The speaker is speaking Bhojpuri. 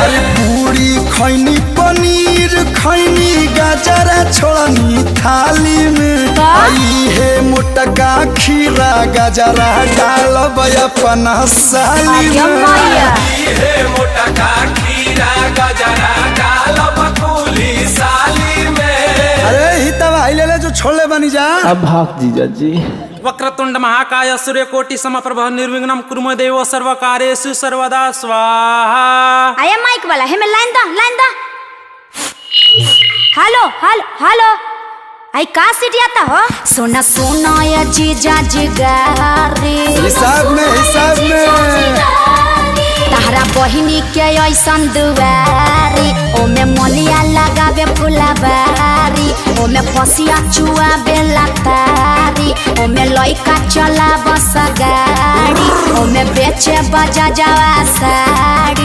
अरे पूरी खैनी पनीर खैनी गाजरा छोड़नी थाली में आई है मोटका खीरा गाजरा डालब अपना साली में आई है मोटका खीरा गाजरा डालब कुली साली में। अरे ही तब आई ले जो छोले बनी जा। अब भाग जीजा जी। वक्रतुंड महाकाय सूर्यकोटि समप्रभ निर्विघ्नं कुरु देव सर्वकार्येषु सर्वदा स्वाहा। आया माइक वाला है, मैं लाइन दा। हेलो हेलो हेलो, आई का सीटी आता हो? सोना ये जीजा जिगारी हिसाब में तहरा बहिनी के ऐसन दुआरी ओमे मलिया लगावे फुलबारी ओमे पसिया चुआवे लतारी ओमे लइका चला बस गाड़ी ओमे बेचे बजा जावा साड़ी।